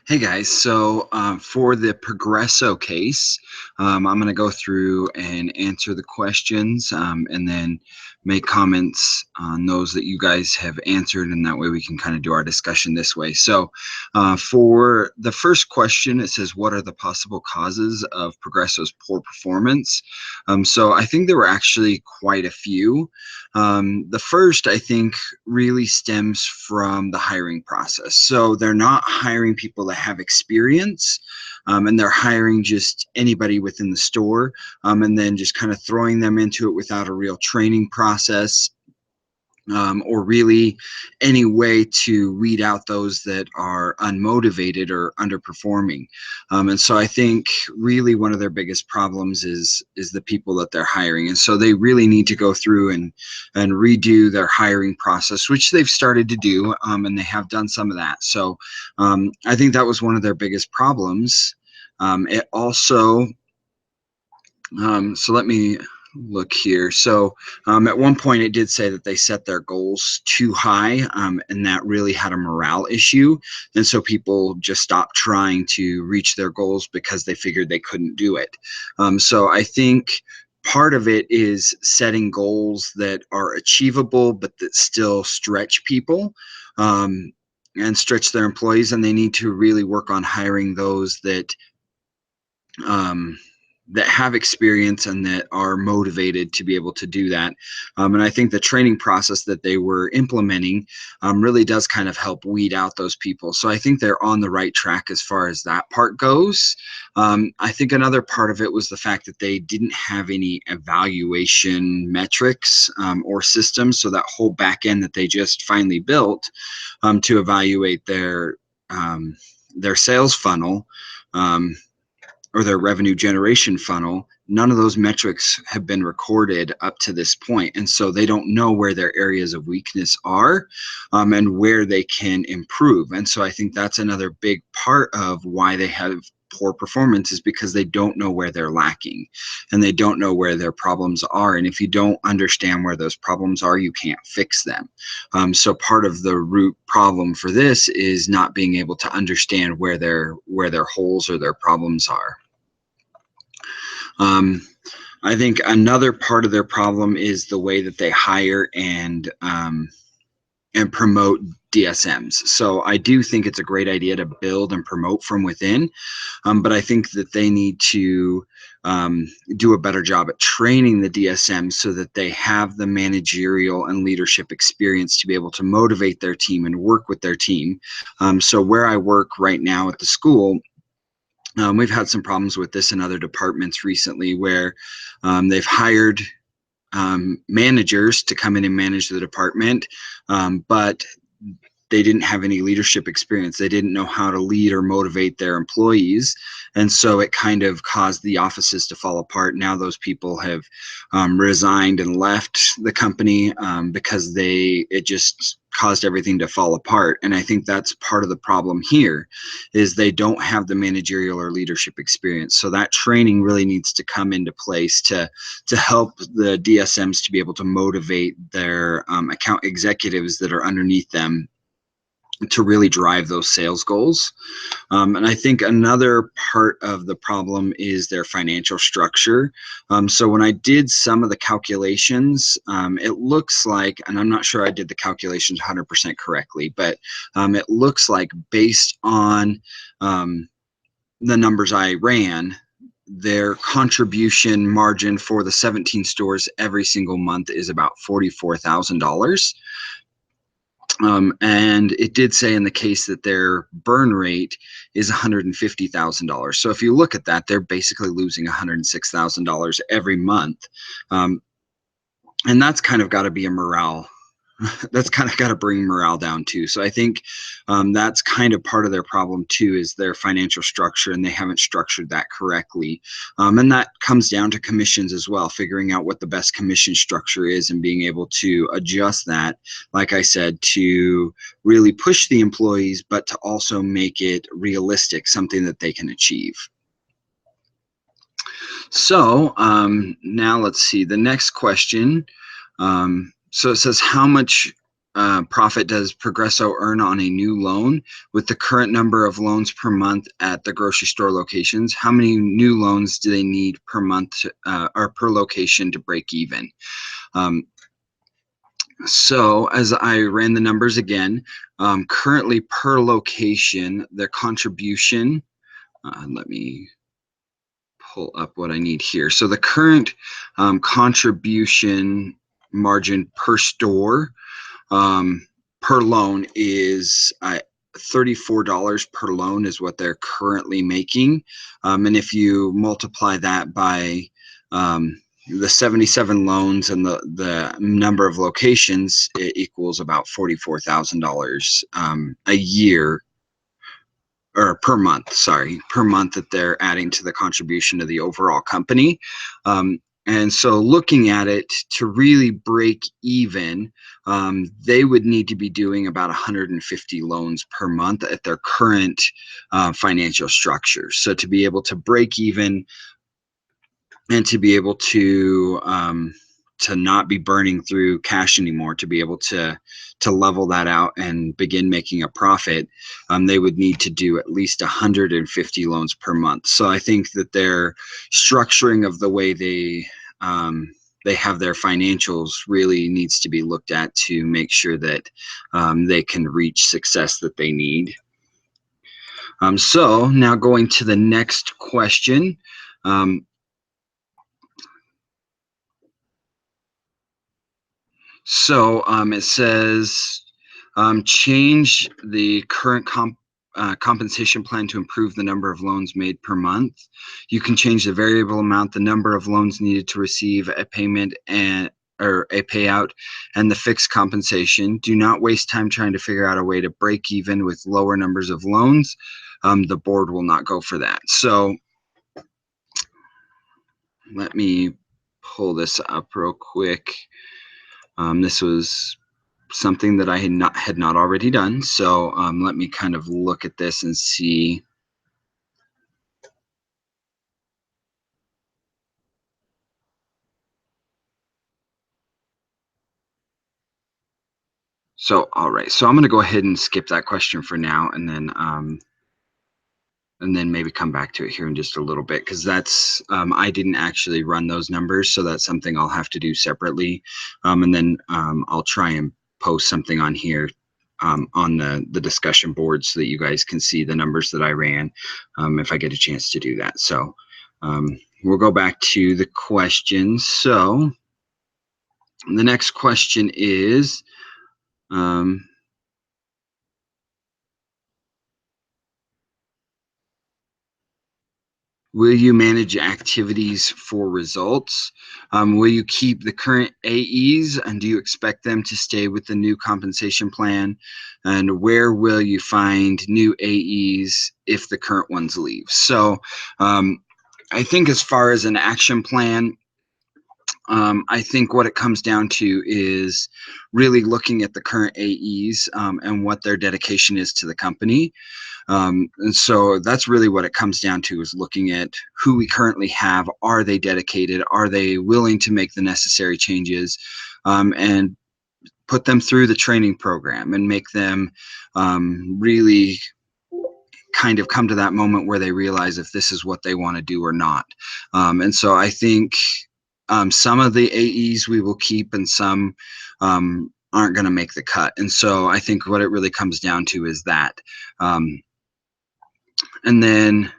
Hey guys, so for the Progresso case, I'm going to go through and answer the questions and then make comments on those that you guys have answered, and that way we can kind of do our discussion this way. So for the first question, it says, what are the possible causes of Progresso's poor performance? So I think there were actually quite a few. The first, I think, really stems from the hiring process. So they're not hiring people that have experience, and they're hiring just anybody within the store, and then just kind of throwing them into it without a real training process. Or really any way to weed out those that are unmotivated or underperforming. And so I think really one of their biggest problems is the people that they're hiring. And so they really need to go through and redo their hiring process, which they've started to do, and they have done some of that. So I think that was one of their biggest problems. It also so let me look here. So at one point it did say that they set their goals too high, and that really had a morale issue. And so people just stopped trying to reach their goals because they figured they couldn't do it. So I think part of it is setting goals that are achievable, but that still stretch people. And stretch their employees, and they need to really work on hiring those um, that have experience and that are motivated to be able to do that. And I think the training process that they were implementing really does kind of help weed out those people. So I think they're on the right track as far as that part goes. I think another part of it was the fact that they didn't have any evaluation metrics or systems. So that whole back end that they just finally built to evaluate their sales funnel, um, or their revenue generation funnel, none of those metrics have been recorded up to this point. And so they don't know where their areas of weakness are, and where they can improve. And so I think that's another big part of why they have poor performance, is because they don't know where they're lacking and they don't know where their problems are. And if you don't understand where those problems are, you can't fix them. So part of the root problem for this is not being able to understand where their holes or their problems are. Um, I think another part of their problem is the way that they hire and promote DSMs. So I do think it's a great idea to build and promote from within, but I think that they need to do a better job at training the DSMs so that they have the managerial and leadership experience to be able to motivate their team and work with their team. So where I work right now at the school, we've had some problems with this in other departments recently, where they've hired managers to come in and manage the department, but they didn't have any leadership experience. They didn't know how to lead or motivate their employees. And so it kind of caused the offices to fall apart. Now those people have resigned and left the company because it just caused everything to fall apart. And I think that's part of the problem here, is they don't have the managerial or leadership experience. So that training really needs to come into place to help the DSMs to be able to motivate their account executives that are underneath them to really drive those sales goals. And I think another part of the problem is their financial structure. So when I did some of the calculations, it looks like, and I'm not sure I did the calculations 100% correctly, but it looks like, based on the numbers I ran, their contribution margin for the 17 stores every single month is about $44,000. And it did say in the case that their burn rate is $150,000. So if you look at that, they're basically losing $106,000 every month. And that's kind of got to be a morale. That's kind of got to bring morale down too. So I think that's kind of part of their problem too, is their financial structure, and they haven't structured that correctly. And that comes down to commissions as well, figuring out what the best commission structure is and being able to adjust that, like I said, to really push the employees, but to also make it realistic, something that they can achieve. So now let's see the next question. So it says, how much profit does Progresso earn on a new loan with the current number of loans per month at the grocery store locations? How many new loans do they need per month or per location to break even? So as I ran the numbers again, currently per location, the contribution, let me pull up what I need here. So the current contribution margin per store per loan is $34 per loan is what they're currently making. And if you multiply that by the 77 loans and the number of locations, it equals about $44,000 a year, or per month, sorry, per month that they're adding to the contribution to the overall company. And so looking at it, to really break even, they would need to be doing about 150 loans per month at their current financial structure. So to be able to break even and to be able to not be burning through cash anymore, to be able to level that out and begin making a profit, they would need to do at least 150 loans per month. So I think that their structuring of the way they have their financials really needs to be looked at to make sure that they can reach success that they need. So now going to the next question. So it says, change the current compensation plan to improve the number of loans made per month. You can change the variable amount, the number of loans needed to receive a payment or a payout, and the fixed compensation. Do not waste time trying to figure out a way to break even with lower numbers of loans. The board will not go for that. So let me pull this up real quick. This was something that I had not already done. So let me kind of look at this and see. So, all right. So I'm going to go ahead and skip that question for now, and then maybe come back to it here in just a little bit, because that's I didn't actually run those numbers, so that's something I'll have to do separately, and then I'll try and post something on here on the discussion board so that you guys can see the numbers that I ran if I get a chance to do that. So we'll go back to the questions. So the next question is, will you manage activities for results? Will you keep the current AEs, and do you expect them to stay with the new compensation plan? And where will you find new AEs if the current ones leave? So I think as far as an action plan, I think what it comes down to is really looking at the current AEs and what their dedication is to the company. And so that's really what it comes down to, is looking at who we currently have. Are they dedicated? Are they willing to make the necessary changes and put them through the training program and make them really kind of come to that moment where they realize if this is what they want to do or not. And so I think some of the AEs we will keep, and some aren't going to make the cut. And so I think what it really comes down to is that. And then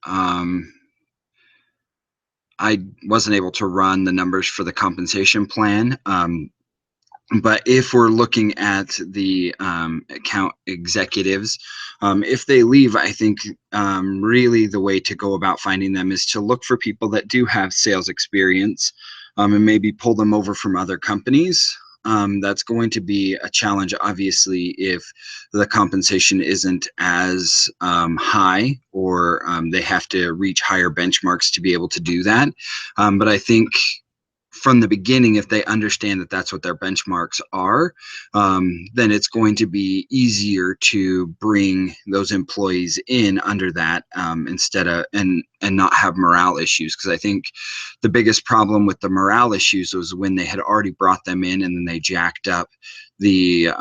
I wasn't able to run the numbers for the compensation plan. But if we're looking at the account executives, if they leave, I think really the way to go about finding them is to look for people that do have sales experience and maybe pull them over from other companies. That's going to be a challenge, obviously, if the compensation isn't as high, or they have to reach higher benchmarks to be able to do that. But I think from the beginning, if they understand that that's what their benchmarks are, then it's going to be easier to bring those employees in under that instead of and not have morale issues. Because I think the biggest problem with the morale issues was when they had already brought them in and then they jacked up the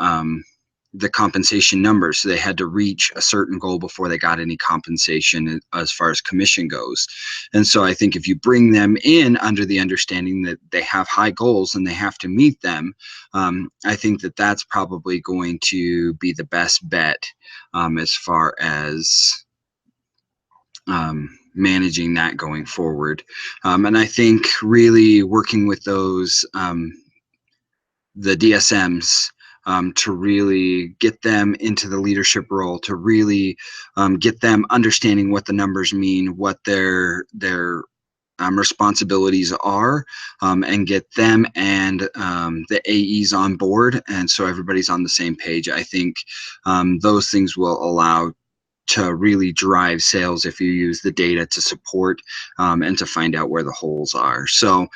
compensation numbers. So they had to reach a certain goal before they got any compensation as far as commission goes. And so I think if you bring them in under the understanding that they have high goals and they have to meet them, I think that that's probably going to be the best bet as far as managing that going forward. And I think really working with those the DSMs to really get them into the leadership role, to really get them understanding what the numbers mean, what their responsibilities are, and get them and the AEs on board, and so everybody's on the same page. I think those things will allow to really drive sales if you use the data to support and to find out where the holes are. So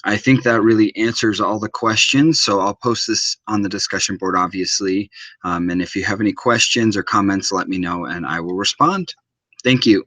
I think that really answers all the questions. So I'll post this on the discussion board, obviously. And if you have any questions or comments, let me know and I will respond. Thank you.